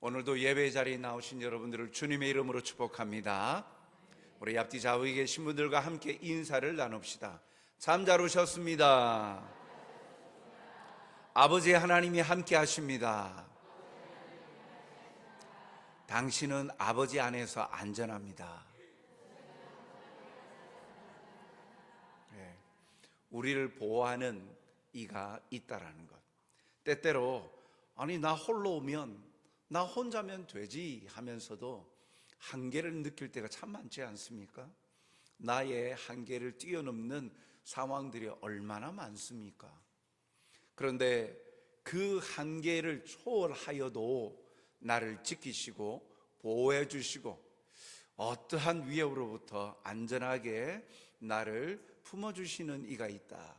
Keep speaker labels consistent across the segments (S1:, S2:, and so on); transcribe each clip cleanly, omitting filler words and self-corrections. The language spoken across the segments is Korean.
S1: 오늘도 예배 자리에 나오신 여러분들을 주님의 이름으로 축복합니다. 우리 앞뒤 좌우에 계신 분들과 함께 인사를 나눕시다. 잠자루셨습니다. 아버지 하나님이 함께 하십니다. 당신은 아버지 안에서 안전합니다. 우리를 보호하는 이가 있다라는 것. 때때로 아니 나 홀로 오면 나 혼자면 되지 하면서도 한계를 느낄 때가 참 많지 않습니까? 나의 한계를 뛰어넘는 상황들이 얼마나 많습니까? 그런데 그 한계를 초월하여도 나를 지키시고 보호해 주시고 어떠한 위협으로부터 안전하게 나를 품어주시는 이가 있다.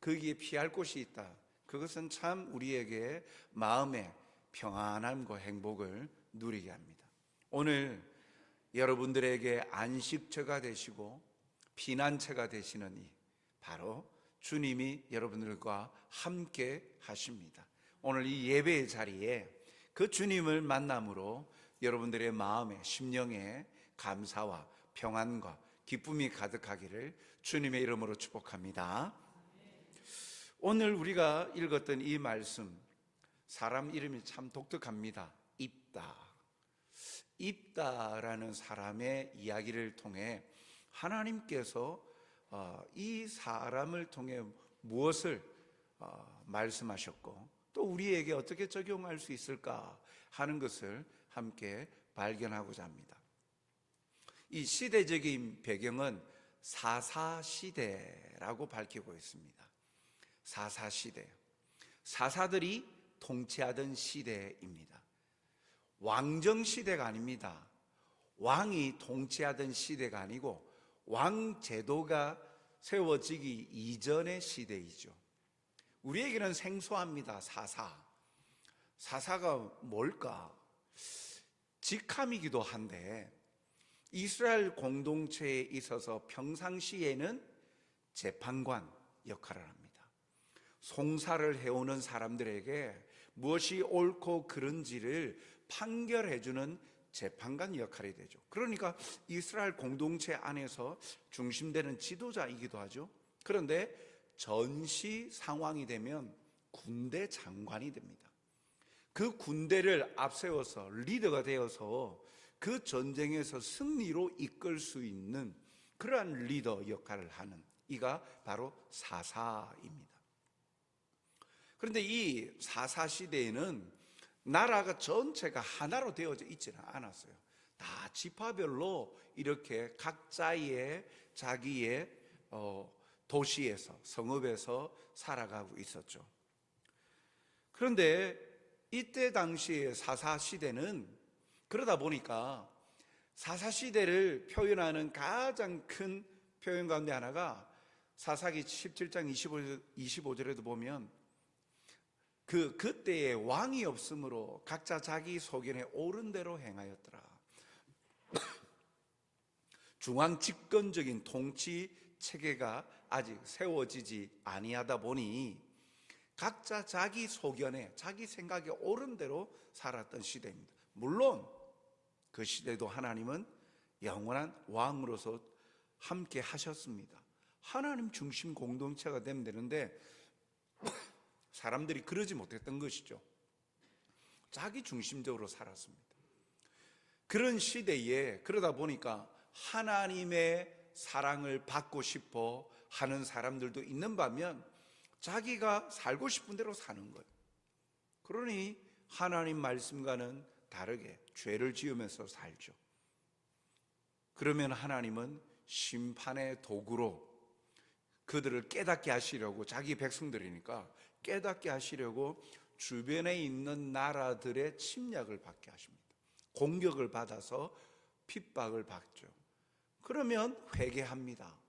S1: 거기에 피할 곳이 있다. 그것은 참 우리에게 마음의 평안함과 행복을 누리게 합니다. 오늘 여러분들에게 안식처가 되시고 피난처가 되시는 이 바로 주님이 여러분들과 함께 하십니다. 오늘 이 예배의 자리에 그 주님을 만남으로 여러분들의 마음에 심령에 감사와 평안과 기쁨이 가득하기를 주님의 이름으로 축복합니다. 오늘 우리가 읽었던 이 말씀, 사람 이름이 참 독특합니다. 입다. 입다라는 사람의 이야기를 통해 하나님께서 이 사람을 통해 무엇을 말씀하셨고 또 우리에게 어떻게 적용할 수 있을까 하는 것을 함께 발견하고자 합니다. 이 시대적인 배경은 사사시대라고 밝히고 있습니다. 사사시대. 사사들이 통치하던 시대입니다. 왕정시대가 아닙니다. 왕이 통치하던 시대가 아니고 왕제도가 세워지기 이전의 시대이죠. 우리에게는 생소합니다. 사사가 뭘까? 직함이기도 한데 이스라엘 공동체에 있어서 평상시에는 재판관 역할을 합니다. 송사를 해오는 사람들에게 무엇이 옳고 그른지를 판결해주는 재판관 역할이 되죠. 그러니까 이스라엘 공동체 안에서 중심되는 지도자이기도 하죠. 그런데 전시 상황이 되면 군대 장관이 됩니다. 그 군대를 앞세워서 리더가 되어서 그 전쟁에서 승리로 이끌 수 있는 그러한 리더 역할을 하는 이가 바로 사사입니다. 그런데 이 사사시대에는 나라가 전체가 하나로 되어져 있지는 않았어요. 다 지파별로 이렇게 각자의 자기의 도시에서 성읍에서 살아가고 있었죠. 그런데 이때 당시의 사사시대는 그러다 보니까 사사시대를 표현하는 가장 큰 표현 가운데 하나가 사사기 17장 25절에도 보면 그때에 왕이 없으므로 각자 자기 소견에 옳은 대로 행하였더라. 중앙 집권적인 통치 체계가 아직 세워지지 아니하다 보니 각자 자기 소견에 자기 생각에 옳은 대로 살았던 시대입니다. 물론 그 시대도 하나님은 영원한 왕으로서 함께 하셨습니다. 하나님 중심 공동체가 되면 되는데 사람들이 그러지 못했던 것이죠. 자기 중심적으로 살았습니다. 그런 시대에 그러다 보니까 하나님의 사랑을 받고 싶어 하는 사람들도 있는 반면 자기가 살고 싶은 대로 사는 거예요. 그러니 하나님 말씀과는 다르게 죄를 지으면서 살죠. 그러면 하나님은 심판의 도구로 그들을 깨닫게 하시려고, 자기 백성들이니까 깨닫게 하시려고 주변에 있는 나라들의 침략을 받게 하십니다. 공격을 받아서 핍박을 받죠. 그러면 회개합니다.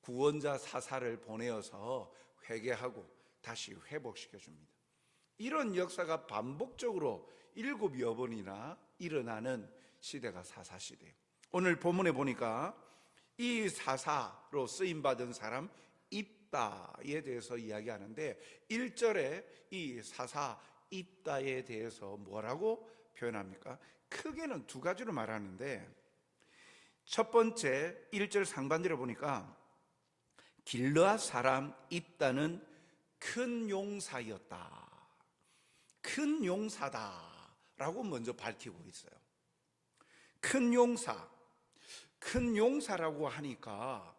S1: 구원자 사사를 보내어서 회개하고 다시 회복시켜 줍니다. 이런 역사가 반복적으로 7여 번이나 일어나는 시대가 사사시대예요. 오늘 본문에 보니까 이 사사로 쓰임받은 사람 입다에 대해서 이야기하는데 1절에 이 사사 입다에 대해서 뭐라고 표현합니까? 크게는 두 가지로 말하는데, 첫 번째 1절 상반절에 보니까 길르앗 사람 입다는 큰 용사였다, 큰 용사다 라고 먼저 밝히고 있어요. 큰 용사, 큰 용사라고 하니까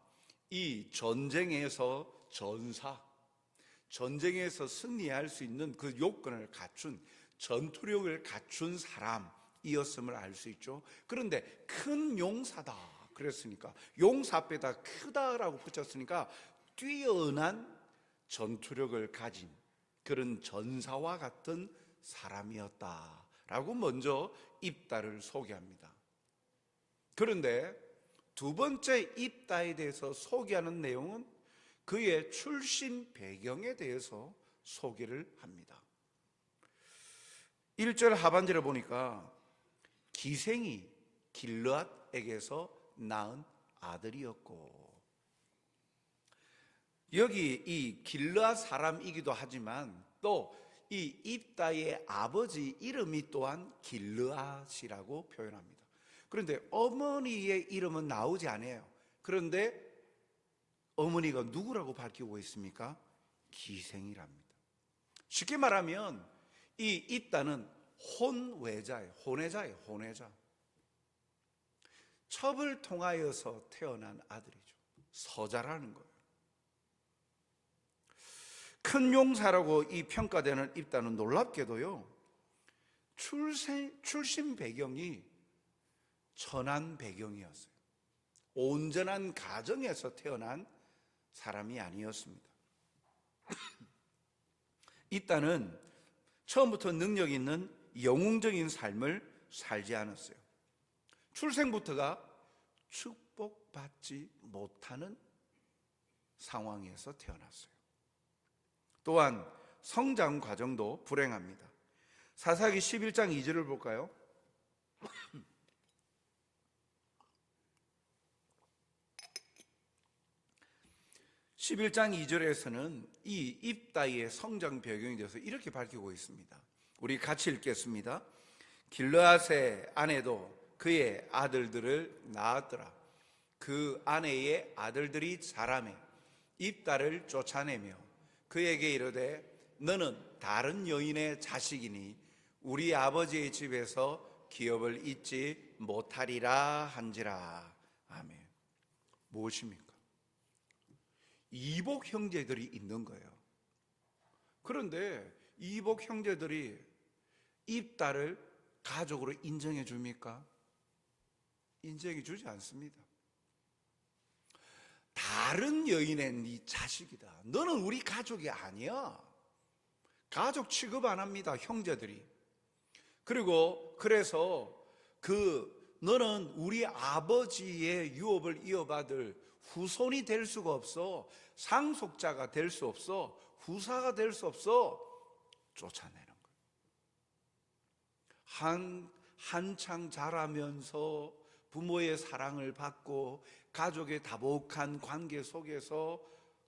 S1: 이 전쟁에서 전사, 전쟁에서 승리할 수 있는 그 요건을 갖춘, 전투력을 갖춘 사람이었음을 알 수 있죠. 그런데 큰 용사다 그랬으니까, 용사 앞에다 크다라고 붙였으니까 뛰어난 전투력을 가진 그런 전사와 같은 사람이었다라고 먼저 입다를 소개합니다. 그런데 두 번째 입다에 대해서 소개하는 내용은 그의 출신 배경에 대해서 소개를 합니다. 1절 하반절에 보니까 기생이 길르앗에게서 낳은 아들이었고, 여기 이 길르앗 사람이기도 하지만 또 이 입다의 아버지 이름이 또한 길르앗이라고 표현합니다. 그런데 어머니의 이름은 나오지 않아요. 그런데 어머니가 누구라고 밝히고 있습니까? 기생이랍니다. 쉽게 말하면 이 입다는 혼외자예요. 혼외자. 첩을 통하여서 태어난 아들이죠. 서자라는 거예요. 큰 용사라고 이 평가되는 입다는 놀랍게도요, 출신 배경이 천한 배경이었어요. 온전한 가정에서 태어난 사람이 아니었습니다. 입다는 처음부터 능력 있는 영웅적인 삶을 살지 않았어요. 출생부터가 축복받지 못하는 상황에서 태어났어요. 또한 성장 과정도 불행합니다. 사사기 11장 2절을 볼까요? 11장 2절에서는 이 입다의 성장 배경에 대해서 이렇게 밝히고 있습니다. 우리 같이 읽겠습니다. 길르앗의 아내도 그의 아들들을 낳았더라. 그 아내의 아들들이 자라매 입다를 쫓아내며 그에게 이르되 너는 다른 여인의 자식이니 우리 아버지의 집에서 기업을 잊지 못하리라 한지라. 아멘. 무엇입니까? 이복 형제들이 있는 거예요. 그런데 이복 형제들이 입다를 가족으로 인정해 줍니까? 인정해 주지 않습니다. 다른 여인의 네 자식이다. 너는 우리 가족이 아니야. 가족 취급 안 합니다, 형제들이. 그리고 그래서 너는 우리 아버지의 유업을 이어받을 후손이 될 수가 없어. 상속자가 될 수 없어. 후사가 될 수 없어. 쫓아내는 거예요. 한창 자라면서 부모의 사랑을 받고 가족의 다복한 관계 속에서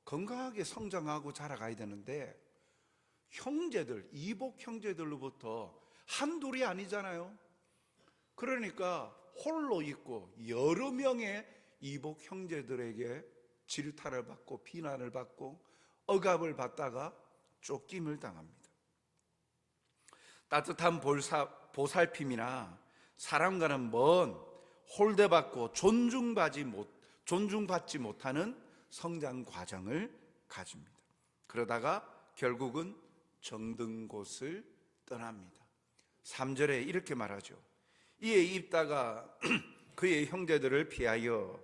S1: 건강하게 성장하고 자라가야 되는데, 형제들, 이복 형제들로부터 한둘이 아니잖아요. 그러니까 홀로 있고 여러 명의 이복 형제들에게 질타를 받고 비난을 받고 억압을 받다가 쫓김을 당합니다. 따뜻한 보살핌이나 사람과는 먼 홀대받고 존중받지 못하는 성장 과정을 가집니다. 그러다가 결국은 정든 곳을 떠납니다. 3절에 이렇게 말하죠. 이에 입다가 그의 형제들을 피하여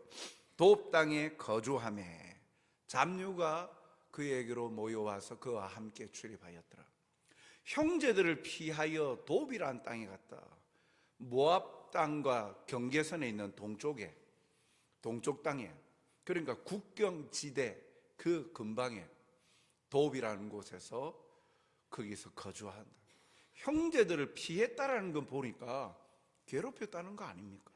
S1: 돕 땅에 거주하매 잡류가 그에게로 모여와서 그와 함께 출입하였더라. 형제들을 피하여 돕이란 땅에 갔다. 모압 땅과 경계선에 있는 동쪽 땅에, 그러니까 국경지대 그 근방에 돕이라는 곳에서 거기서 거주한다. 형제들을 피했다라는 건 보니까 괴롭혔다는 거 아닙니까?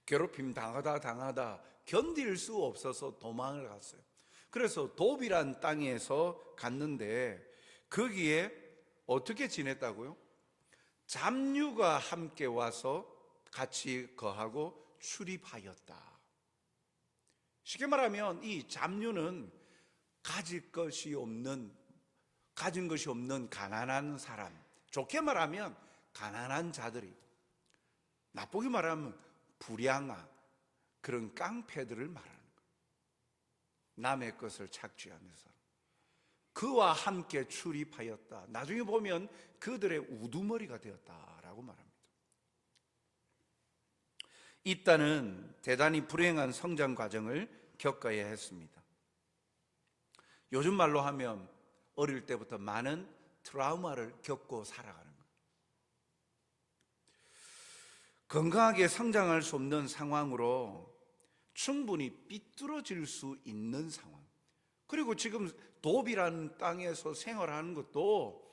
S1: 괴롭힘 당하다 견딜 수 없어서 도망을 갔어요. 그래서 돕이란 땅에서 갔는데 거기에 어떻게 지냈다고요? 잡류가 함께 와서 같이 거하고 출입하였다. 쉽게 말하면 이 잡류는 가진 것이 없는 가난한 사람, 좋게 말하면 가난한 자들이, 나쁘게 말하면 불량한 그런 깡패들을 말하는 거예요. 남의 것을 착취하면서 그와 함께 출입하였다. 나중에 보면 그들의 우두머리가 되었다라고 말합니다. 이따는 대단히 불행한 성장 과정을 겪어야 했습니다. 요즘 말로 하면 어릴 때부터 많은 트라우마를 겪고 살아가는 거예요. 건강하게 성장할 수 없는 상황으로 충분히 삐뚤어질 수 있는 상황. 그리고 지금 도비라는 땅에서 생활하는 것도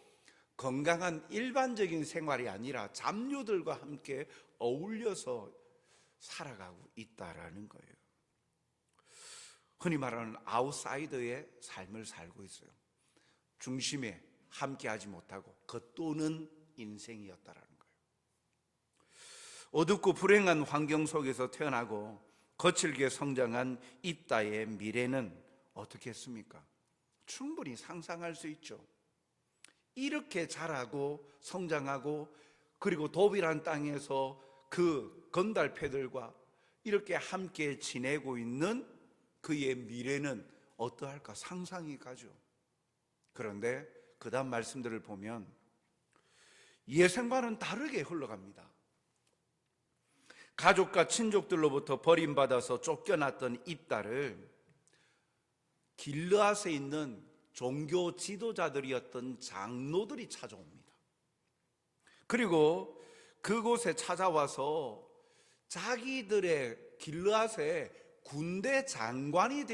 S1: 건강한 일반적인 생활이 아니라 잡류들과 함께 어울려서 살아가고 있다라는 거예요. 흔히 말하는 아웃사이더의 삶을 살고 있어요. 중심에 함께하지 못하고 겉도는 인생이었다라는 거예요. 어둡고 불행한 환경 속에서 태어나고 거칠게 성장한 입다의 미래는 어떻게 했습니까? 충분히 상상할 수 있죠. 이렇게 자라고 성장하고 그리고 도비란 땅에서 그 건달패들과 이렇게 함께 지내고 있는 그의 미래는 어떠할까 상상이 가죠. 그런데 그 다음 말씀들을 보면 예상과는 다르게 흘러갑니다. 가족과 친족들로부터 버림받아서 쫓겨났던 입다를 길르앗에 있는 종교 지도자들이었던 장로들이 찾아옵니다. 그리고 그곳에 찾아와서 자기들의 길르앗의 군대 장관이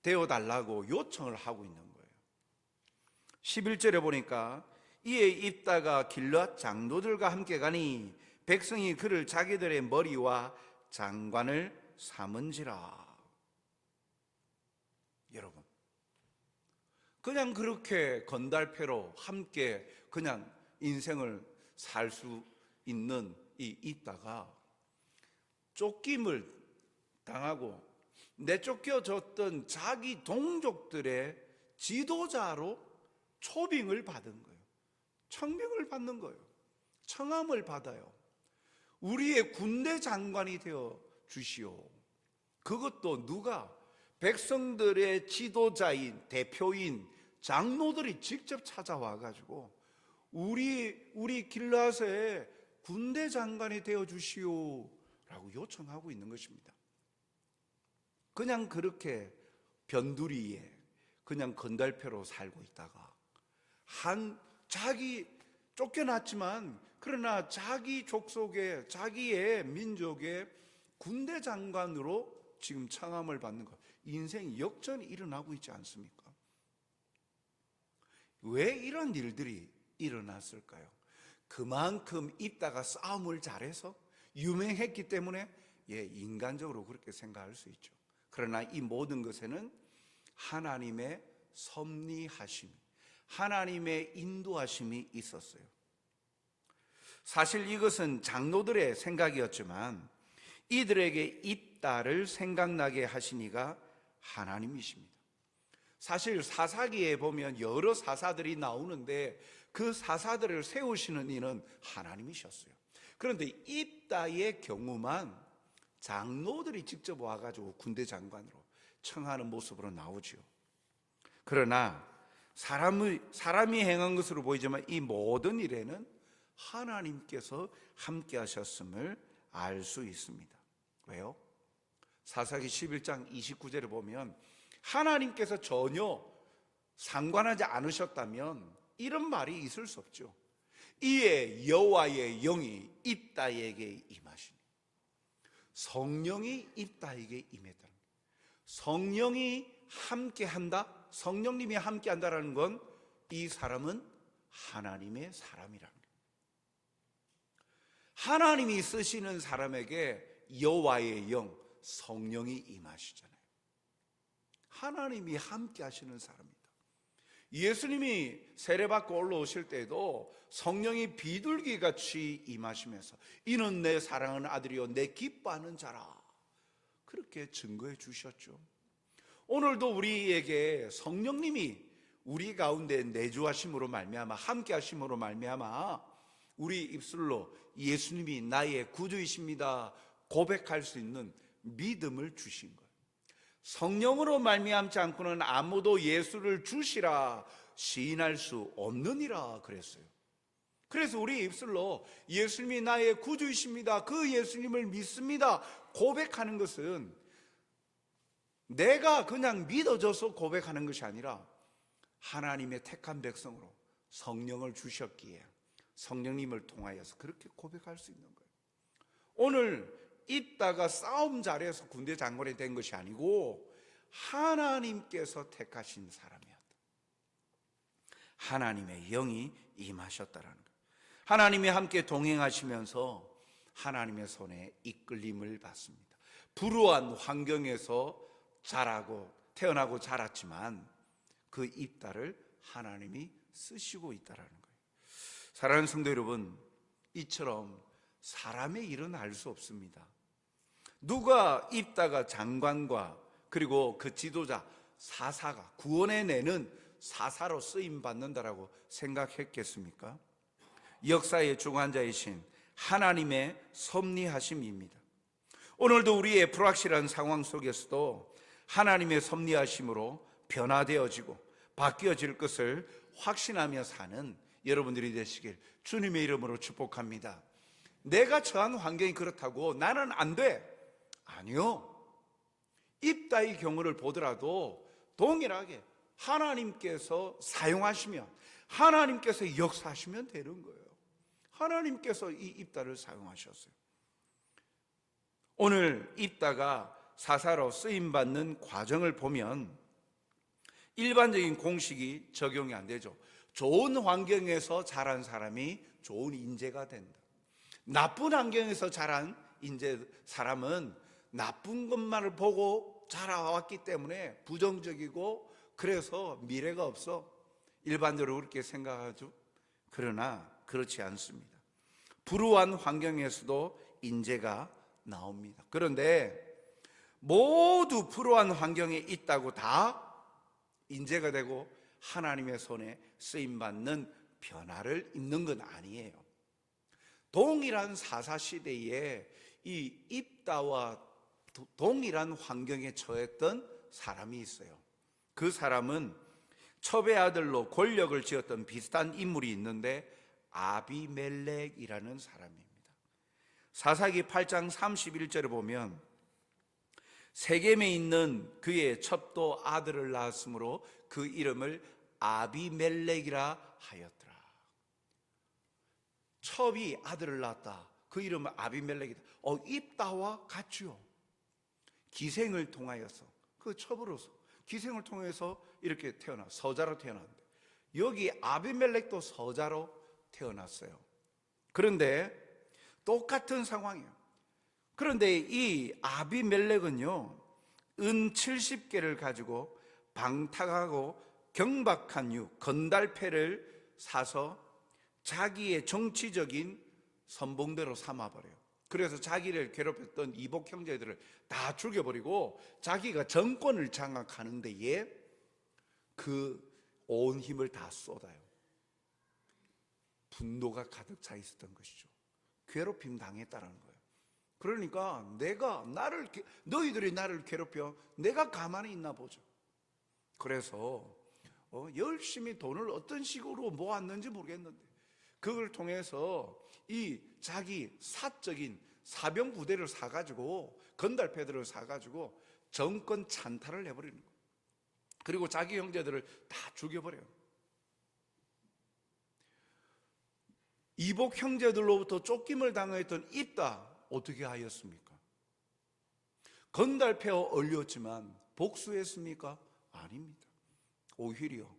S1: 되어달라고 요청을 하고 있는 거예요. 11절에 보니까 이에 입다가 길르앗 장로들과 함께 가니 백성이 그를 자기들의 머리와 장관을 삼은지라. 여러분, 그냥 그렇게 건달패로 함께 그냥 인생을 살 수 있는 이 입다가 쫓김을 당하고 내쫓겨졌던 자기 동족들의 지도자로 초빙을 받은 거예요. 청빙을 받는 거예요. 청함을 받아요. 우리의 군대 장관이 되어 주시오. 그것도 누가? 백성들의 지도자인 대표인 장로들이 직접 찾아와 가지고 우리 길르앗의 군대 장관이 되어 주시오 라고 요청하고 있는 것입니다. 그냥 그렇게 변두리에 그냥 건달패로 살고 있다가 자기 쫓겨났지만 그러나 자기 족속의 자기의 민족의 군대 장관으로 지금 청함을 받는 것, 인생 역전이 일어나고 있지 않습니까? 왜 이런 일들이 일어났을까요? 그만큼 입다가 싸움을 잘해서 유명했기 때문에 인간적으로 그렇게 생각할 수 있죠. 그러나 이 모든 것에는 하나님의 섭리하심, 하나님의 인도하심이 있었어요. 사실 이것은 장로들의 생각이었지만 이들에게 입다를 생각나게 하신 이가 하나님이십니다. 사실 사사기에 보면 여러 사사들이 나오는데 그 사사들을 세우시는 이는 하나님이셨어요. 그런데 입다의 경우만 장로들이 직접 와가지고 군대 장관으로 청하는 모습으로 나오죠. 그러나 사람이 행한 것으로 보이지만 이 모든 일에는 하나님께서 함께 하셨음을 알 수 있습니다. 왜요? 사사기 11장 29절을 보면 하나님께서 전혀 상관하지 않으셨다면 이런 말이 있을 수 없죠. 이에 여호와의 영이 입다에게 임하시니, 성령이 입다에게 임했다는 거예요. 성령이 함께한다, 성령님이 함께한다라는 건 이 사람은 하나님의 사람이라는 거예요. 하나님이 쓰시는 사람에게 여호와의 영, 성령이 임하시잖아요. 하나님이 함께 하시는 사람이다. 예수님이 세례받고 올라오실 때에도 성령이 비둘기같이 임하시면서 이는 내 사랑하는 아들이요 내 기뻐하는 자라, 그렇게 증거해 주셨죠. 오늘도 우리에게 성령님이 우리 가운데 내주하심으로 말미암아, 함께 하심으로 말미암아 우리 입술로 예수님이 나의 구주이십니다 고백할 수 있는 믿음을 주신 거예요. 성령으로 말미암지 않고는 아무도 예수를 주시라 시인할 수 없느니라 그랬어요. 그래서 우리 입술로 예수님이 나의 구주이십니다, 그 예수님을 믿습니다 고백하는 것은 내가 그냥 믿어져서 고백하는 것이 아니라 하나님의 택한 백성으로 성령을 주셨기에 성령님을 통하여서 그렇게 고백할 수 있는 거예요. 오늘 입다가 싸움 자리에서 군대 장관이 된 것이 아니고 하나님께서 택하신 사람이었다. 하나님의 영이 임하셨다라는 거예요. 하나님이 함께 동행하시면서 하나님의 손에 이끌림을 받습니다. 불우한 환경에서 태어나고 자랐지만 그 입다를 하나님이 쓰시고 있다라는 거예요. 사랑하는 성도 여러분, 이처럼 사람의 일은 알 수 없습니다. 누가 입다가 장관과 그리고 그 지도자 사사가 구원해내는 사사로 쓰임받는다라고 생각했겠습니까? 역사의 주관자이신 하나님의 섭리하심입니다. 오늘도 우리의 불확실한 상황 속에서도 하나님의 섭리하심으로 변화되어지고 바뀌어질 것을 확신하며 사는 여러분들이 되시길 주님의 이름으로 축복합니다. 내가 처한 환경이 그렇다고 나는 안 돼, 아니요. 입다의 경우를 보더라도 동일하게 하나님께서 사용하시면, 하나님께서 역사하시면 되는 거예요. 하나님께서 이 입다를 사용하셨어요. 오늘 입다가 사사로 쓰임받는 과정을 보면 일반적인 공식이 적용이 안 되죠. 좋은 환경에서 자란 사람이 좋은 인재가 된다. 나쁜 환경에서 자란 사람은 나쁜 것만을 보고 자라왔기 때문에 부정적이고 그래서 미래가 없어. 일반적으로 그렇게 생각하죠. 그러나 그렇지 않습니다. 불우한 환경에서도 인재가 나옵니다. 그런데 모두 불우한 환경에 있다고 다 인재가 되고 하나님의 손에 쓰임받는 변화를 입는 건 아니에요. 동일한 사사시대에 이 입다와 동일한 환경에 처했던 사람이 있어요. 그 사람은 첩의 아들로 권력을 쥐었던 비슷한 인물이 있는데 아비멜렉이라는 사람입니다. 사사기 8장 31절에 보면 세겜에 있는 그의 첩도 아들을 낳았으므로 그 이름을 아비멜렉이라 하였더라. 첩이 아들을 낳았다. 그 이름은 아비멜렉이다. 입다와 같죠. 기생을 통하여서, 그 첩으로서 기생을 통해서 이렇게 서자로 태어났는데 여기 아비멜렉도 서자로 태어났어요. 그런데 똑같은 상황이에요. 그런데 이 아비멜렉은요, 은 70개를 가지고 방탕하고 경박한 유 건달패를 사서 자기의 정치적인 선봉대로 삼아버려요. 그래서 자기를 괴롭혔던 이복 형제들을 다 죽여버리고 자기가 정권을 장악하는 데에 그 온 힘을 다 쏟아요. 분노가 가득 차 있었던 것이죠. 괴롭힘 당했다는 거예요. 그러니까 너희들이 나를 괴롭혀 내가 가만히 있나 보죠. 그래서 열심히 돈을 어떤 식으로 모았는지 모르겠는데 그걸 통해서 이 자기 사적인 사병 부대를 사가지고 건달패들을 사가지고 정권 찬탈을 해버리는 거예요. 그리고 자기 형제들을 다 죽여버려요. 이복 형제들로부터 쫓김을 당했던 입다 어떻게 하였습니까? 건달패와 얼렸지만 복수했습니까? 아닙니다. 오히려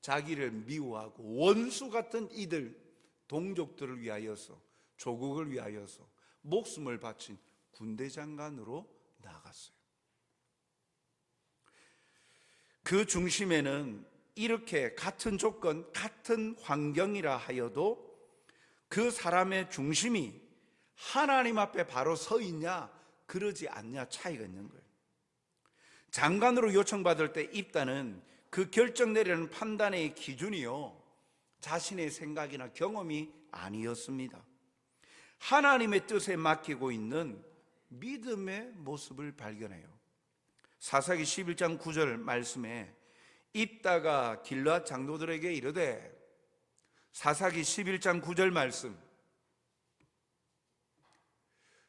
S1: 자기를 미워하고 원수 같은 이들 동족들을 위하여서, 조국을 위하여서 목숨을 바친 군대 장관으로 나아갔어요. 그 중심에는 이렇게 같은 조건, 같은 환경이라 하여도 그 사람의 중심이 하나님 앞에 바로 서 있냐, 그러지 않냐 차이가 있는 거예요. 장관으로 요청받을 때 입다는 그 결정 내리는 판단의 기준이요, 자신의 생각이나 경험이 아니었습니다. 하나님의 뜻에 맡기고 있는 믿음의 모습을 발견해요. 사사기 11장 9절 말씀에 입다가 길르앗 장로들에게 이르되, 사사기 11장 9절 말씀,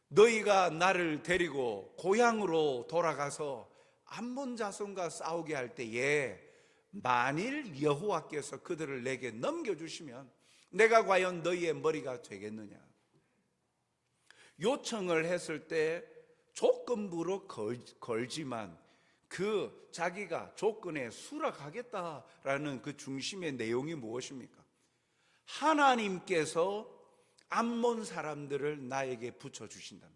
S1: 너희가 나를 데리고 고향으로 돌아가서 암몬 자손과 싸우게 할 때에 만일 여호와께서 그들을 내게 넘겨주시면 내가 과연 너희의 머리가 되겠느냐. 요청을 했을 때 조건부로 걸지만 그 자기가 조건에 수락하겠다라는 그 중심의 내용이 무엇입니까? 하나님께서 암몬 사람들을 나에게 붙여주신다.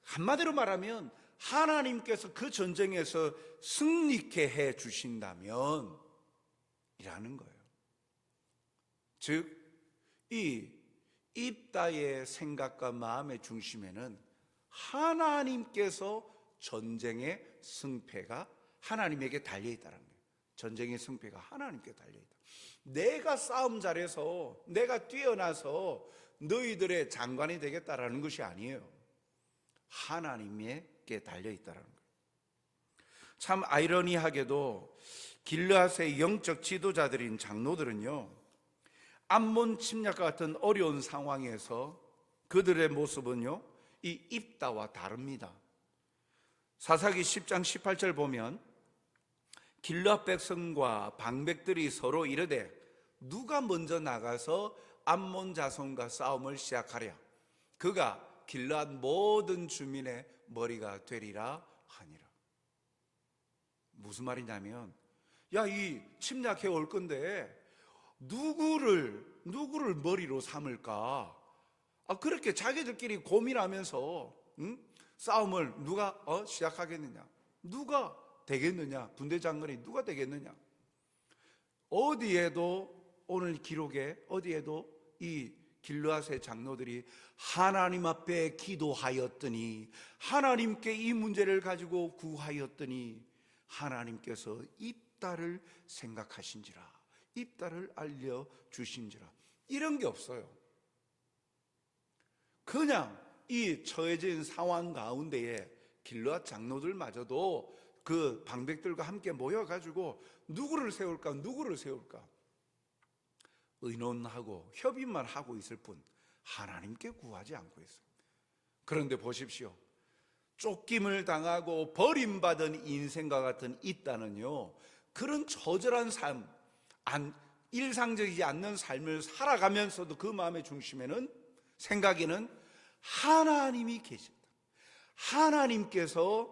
S1: 한마디로 말하면 하나님께서 그 전쟁에서 승리케 해 주신다면 이라는 거예요. 즉, 이 입다의 생각과 마음의 중심에는 하나님께서 전쟁의 승패가 하나님에게 달려있다는 거예요. 전쟁의 승패가 하나님께 달려있다. 내가 싸움 잘해서, 내가 뛰어나서 너희들의 장관이 되겠다라는 것이 아니에요. 하나님께 달려있다는 거예요. 참 아이러니하게도 길르앗의 영적 지도자들인 장로들은요, 암몬 침략과 같은 어려운 상황에서 그들의 모습은요, 이 입다와 다릅니다. 사사기 10장 18절 보면 길르앗 백성과 방백들이 서로 이르되 누가 먼저 나가서 암몬 자손과 싸움을 시작하랴. 그가 길르앗 모든 주민의 머리가 되리라 하니라. 무슨 말이냐면, 야, 이 침략해 올 건데 누구를 머리로 삼을까? 그렇게 자기들끼리 고민하면서 싸움을 누가 시작하겠느냐? 누가 되겠느냐? 군대 장관이 누가 되겠느냐? 어디에도, 오늘 기록에 어디에도 이 길르앗의 장로들이 하나님 앞에 기도하였더니, 하나님께 이 문제를 가지고 구하였더니 하나님께서 입다를 생각하신지라, 입다를 알려주신지라, 이런 게 없어요. 그냥 이 처해진 상황 가운데에 길르앗 장로들마저도 그 방백들과 함께 모여가지고 누구를 세울까 의논하고 협의만 하고 있을 뿐 하나님께 구하지 않고 있어요. 그런데 보십시오, 쫓김을 당하고 버림받은 인생과 같은 입다는요, 그런 처절한 삶, 일상적이지 않는 삶을 살아가면서도 그 마음의 중심에는, 생각에는 하나님이 계신다. 하나님께서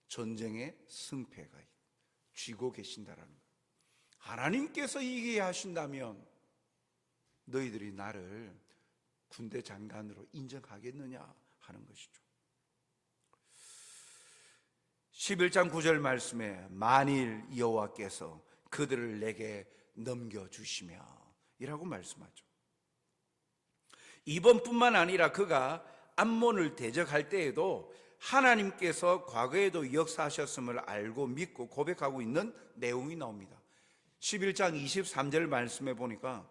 S1: 전쟁의 승패가 쥐고 계신다라는 거예요. 하나님께서 이기게 하신다면 너희들이 나를 군대 장관으로 인정하겠느냐 하는 것이죠. 11장 9절 말씀에 만일 여호와께서 그들을 내게 넘겨주시며 이라고 말씀하죠. 이번뿐만 아니라 그가 암몬을 대적할 때에도 하나님께서 과거에도 역사하셨음을 알고 믿고 고백하고 있는 내용이 나옵니다. 11장 23절 말씀에 보니까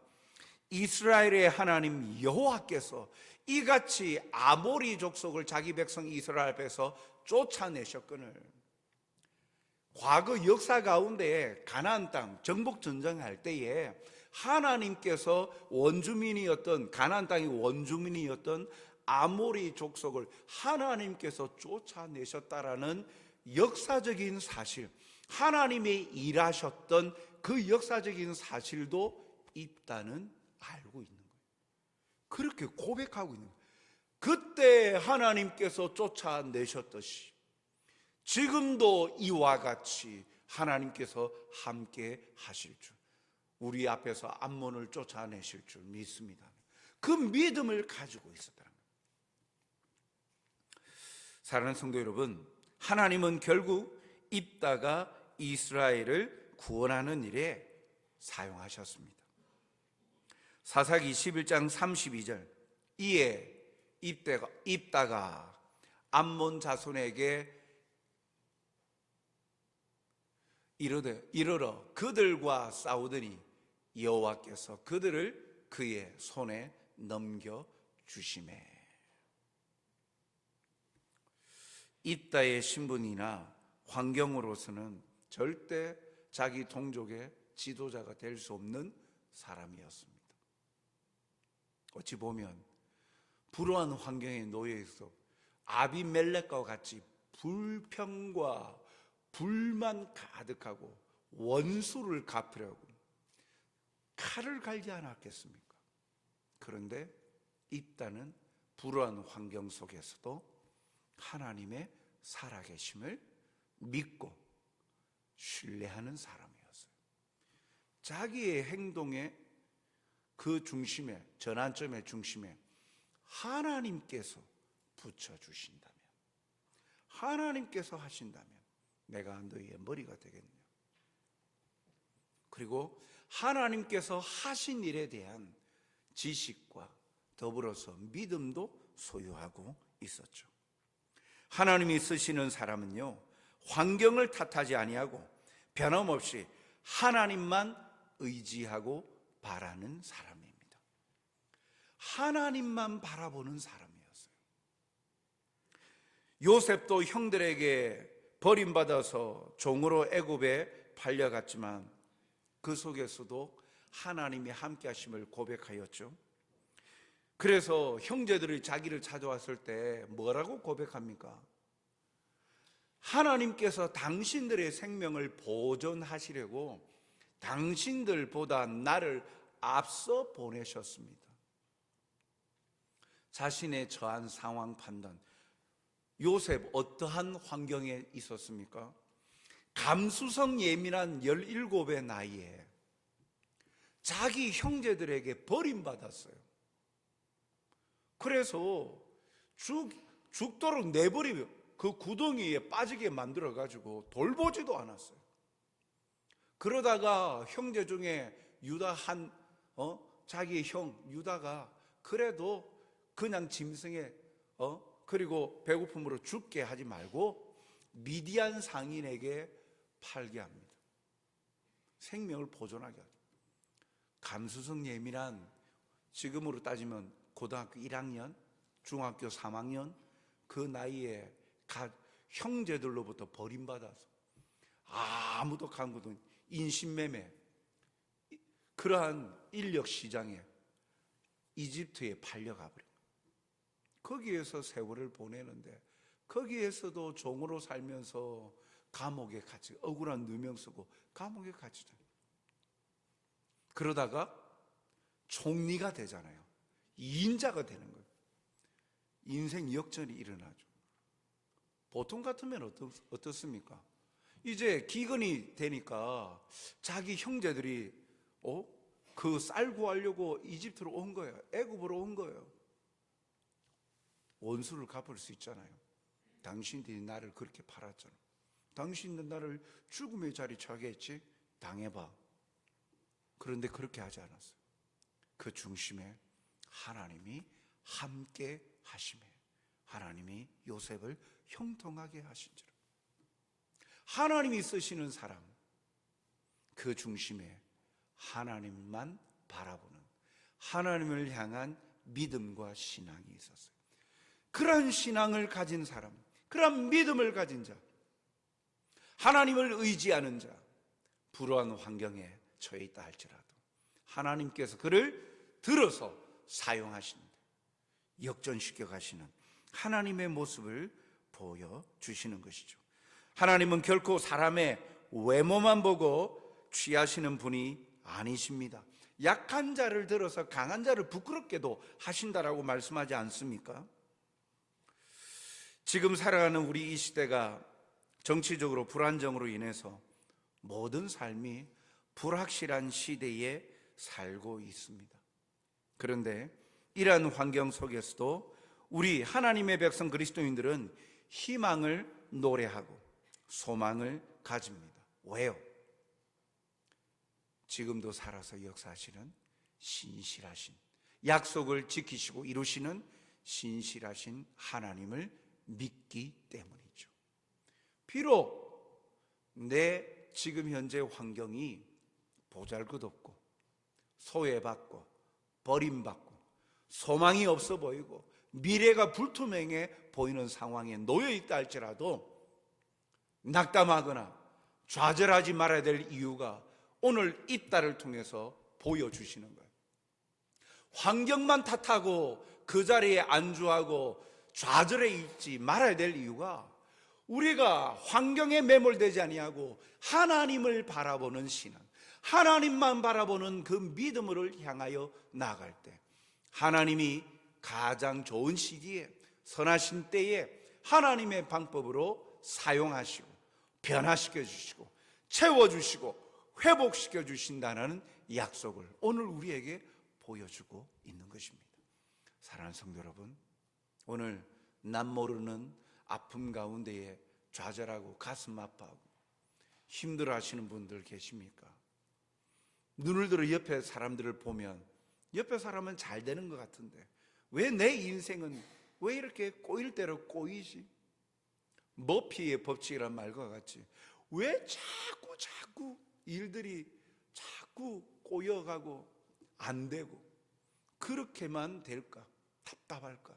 S1: 이스라엘의 하나님 여호와께서 이같이 아모리 족속을 자기 백성 이스라엘 앞에서 쫓아내셨거늘. 과거 역사 가운데 가나안 땅 정복 전쟁할 때에 하나님께서 원주민이었던, 가나안 땅의 원주민이었던 아모리 족속을 하나님께서 쫓아내셨다라는 역사적인 사실, 하나님이 일하셨던 그 역사적인 사실도 입다는 알고 있는 거예요. 그렇게 고백하고 있는 거예요. 그때 하나님께서 쫓아내셨듯이 지금도 이와 같이 하나님께서 함께 하실 줄, 우리 앞에서 암몬을 쫓아내실 줄 믿습니다. 그 믿음을 가지고 있었다는 거예요. 사랑하는 성도 여러분, 하나님은 결국 입다가 이스라엘을 구원하는 일에 사용하셨습니다. 사사기 21장 32절, 이에 입다가 암몬 자손에게 이르러 그들과 싸우더니 여호와께서 그들을 그의 손에 넘겨 주시매. 입다의 신분이나 환경으로서는 절대 자기 동족의 지도자가 될 수 없는 사람이었습니다. 어찌 보면 불우한 환경에 놓여 있어 아비멜렉과 같이 불평과 불만 가득하고 원수를 갚으려고 칼을 갈지 않았겠습니까? 그런데 입다는 불우한 환경 속에서도 하나님의 살아계심을 믿고 신뢰하는 사람이었어요. 자기의 행동의 그 중심에, 전환점의 중심에 하나님께서 붙여주신다면, 하나님께서 하신다면 내가 너희의 머리가 되겠네요. 그리고 하나님께서 하신 일에 대한 지식과 더불어서 믿음도 소유하고 있었죠. 하나님이 쓰시는 사람은요, 환경을 탓하지 아니하고 변함없이 하나님만 의지하고 바라는 사람입니다. 하나님만 바라보는 사람이었어요. 요셉도 형들에게 버림받아서 종으로 애굽에 팔려갔지만 그 속에서도 하나님이 함께 하심을 고백하였죠. 그래서 형제들이 자기를 찾아왔을 때 뭐라고 고백합니까? 하나님께서 당신들의 생명을 보존하시려고 당신들보다 나를 앞서 보내셨습니다. 자신의 처한 상황 판단, 요셉 어떠한 환경에 있었습니까? 감수성 예민한 17의 나이에 자기 형제들에게 버림받았어요. 그래서 죽도록 내버리며 그 구덩이에 빠지게 만들어가지고 돌보지도 않았어요. 그러다가 형제 중에 유다 자기 형 유다가 그래도 그냥 짐승에 그리고 배고픔으로 죽게 하지 말고 미디안 상인에게 팔게 합니다. 생명을 보존하게 하죠. 감수성 예민한, 지금으로 따지면 고등학교 1학년, 중학교 3학년 그 나이에 형제들로부터 버림받아서 아무도 간거든 인신매매, 그러한 인력 시장에 이집트에 팔려가 버린 거예요. 거기에서 세월을 보내는데 거기에서도 종으로 살면서 감옥에 갇히고 억울한 누명 쓰고 감옥에 갇히죠. 그러다가 총리가 되잖아요. 2인자가 되는 거예요. 인생 역전이 일어나죠. 보통 같으면 어떻습니까? 이제 기근이 되니까 자기 형제들이 그 쌀 구하려고 이집트로 온 거예요. 애굽으로 온 거예요. 원수를 갚을 수 있잖아요. 당신들이 나를 그렇게 팔았잖아. 당신은 나를 죽음의 자리 처하게 했지? 당해봐. 그런데 그렇게 하지 않았어요. 그 중심에 하나님이 함께 하심에 하나님이 요셉을 형통하게 하신지라. 하나님이 쓰시는 사람, 그 중심에 하나님만 바라보는 하나님을 향한 믿음과 신앙이 있었어요. 그러한 신앙을 가진 사람, 그러한 믿음을 가진 자, 하나님을 의지하는 자, 불우한 환경에 처해 있다 할지라도 하나님께서 그를 들어서 사용하시는데 역전시켜 가시는 하나님의 모습을 보여주시는 것이죠. 하나님은 결코 사람의 외모만 보고 취하시는 분이 아니십니다. 약한 자를 들어서 강한 자를 부끄럽게도 하신다라고 말씀하지 않습니까? 지금 살아가는 우리 이 시대가 정치적으로 불안정으로 인해서 모든 삶이 불확실한 시대에 살고 있습니다. 그런데 이러한 환경 속에서도 우리 하나님의 백성 그리스도인들은 희망을 노래하고 소망을 가집니다. 왜요? 지금도 살아서 역사하시는 신실하신, 약속을 지키시고 이루시는 신실하신 하나님을 믿기 때문이죠. 비록 내 지금 현재 환경이 보잘것없고 소외받고 버림받고 소망이 없어 보이고 미래가 불투명해 보이는 상황에 놓여 있다 할지라도 낙담하거나 좌절하지 말아야 될 이유가 오늘 입다를 통해서 보여주시는 거예요. 환경만 탓하고 그 자리에 안주하고 좌절해 있지 말아야 될 이유가 우리가 환경에 매몰되지 아니하고 하나님을 바라보는 신앙, 하나님만 바라보는 그 믿음을 향하여 나아갈 때 하나님이 가장 좋은 시기에 선하신 때에 하나님의 방법으로 사용하시고 변화시켜 주시고 채워주시고 회복시켜 주신다는 약속을 오늘 우리에게 보여주고 있는 것입니다. 사랑하는 성도 여러분, 오늘 남모르는 아픔 가운데에 좌절하고 가슴 아파하고 힘들어 하시는 분들 계십니까? 눈을 들어 옆에 사람들을 보면 옆에 사람은 잘 되는 것 같은데 왜 내 인생은 왜 이렇게 꼬일 대로 꼬이지? 머피의 법칙이란 말과 같이 왜 자꾸 일들이 자꾸 꼬여가고 안 되고 그렇게만 될까? 답답할까?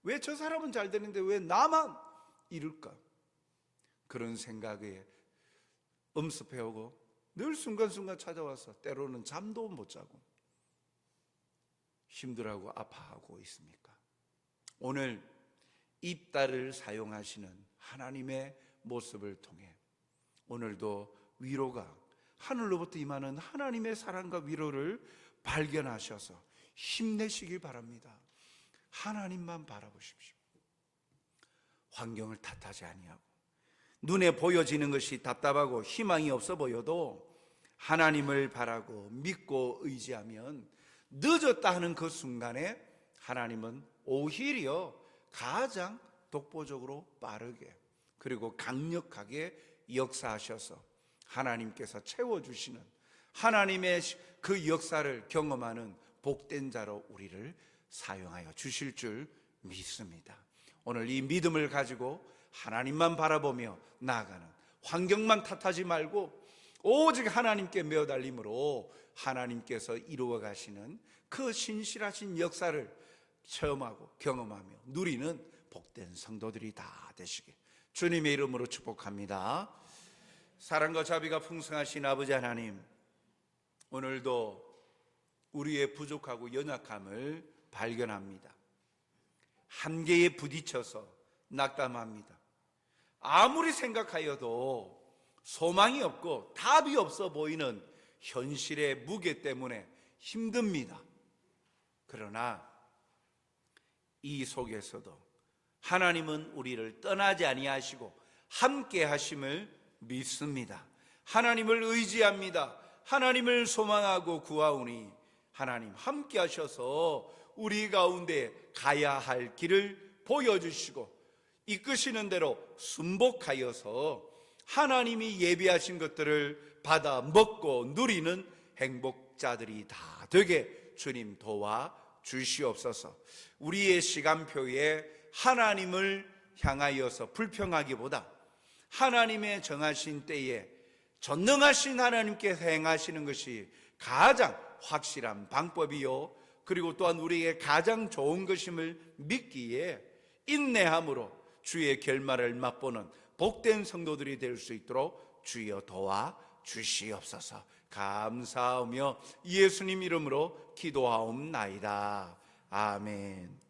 S1: 왜 저 사람은 잘 되는데 왜 나만 이럴까? 그런 생각에 엄습해오고 늘 순간순간 찾아와서 때로는 잠도 못 자고 힘들어하고 아파하고 있습니까? 오늘 입다를 사용하시는 하나님의 모습을 통해 오늘도 위로가 하늘로부터 임하는 하나님의 사랑과 위로를 발견하셔서 힘내시길 바랍니다. 하나님만 바라보십시오. 환경을 탓하지 아니하고 눈에 보여지는 것이 답답하고 희망이 없어 보여도 하나님을 바라고 믿고 의지하면 늦었다 하는 그 순간에 하나님은 오히려 가장 독보적으로 빠르게 그리고 강력하게 역사하셔서 하나님께서 채워주시는 하나님의 그 역사를 경험하는 복된 자로 우리를 사용하여 주실 줄 믿습니다. 오늘 이 믿음을 가지고 하나님만 바라보며 나아가는, 환경만 탓하지 말고 오직 하나님께 매어달림으로 하나님께서 이루어 가시는 그 신실하신 역사를 체험하고 경험하며 누리는 복된 성도들이 다 되시길 주님의 이름으로 축복합니다. 사랑과 자비가 풍성하신 아버지 하나님, 오늘도 우리의 부족하고 연약함을 발견합니다. 한계에 부딪혀서 낙담합니다. 아무리 생각하여도 소망이 없고 답이 없어 보이는 현실의 무게 때문에 힘듭니다. 그러나 이 속에서도 하나님은 우리를 떠나지 아니하시고 함께 하심을 믿습니다. 하나님을 의지합니다. 하나님을 소망하고 구하오니 하나님 함께 하셔서 우리 가운데 가야 할 길을 보여주시고 이끄시는 대로 순복하여서 하나님이 예비하신 것들을 받아 먹고 누리는 행복자들이 다 되게 주님 도와 주시옵소서. 우리의 시간표에 하나님을 향하여서 불평하기보다 하나님의 정하신 때에 전능하신 하나님께서 행하시는 것이 가장 확실한 방법이요 그리고 또한 우리에게 가장 좋은 것임을 믿기에 인내함으로 주의 결말을 맛보는 복된 성도들이 될 수 있도록 주여 도와 주시옵소서. 감사하며 예수님 이름으로 기도하옵나이다. 아멘.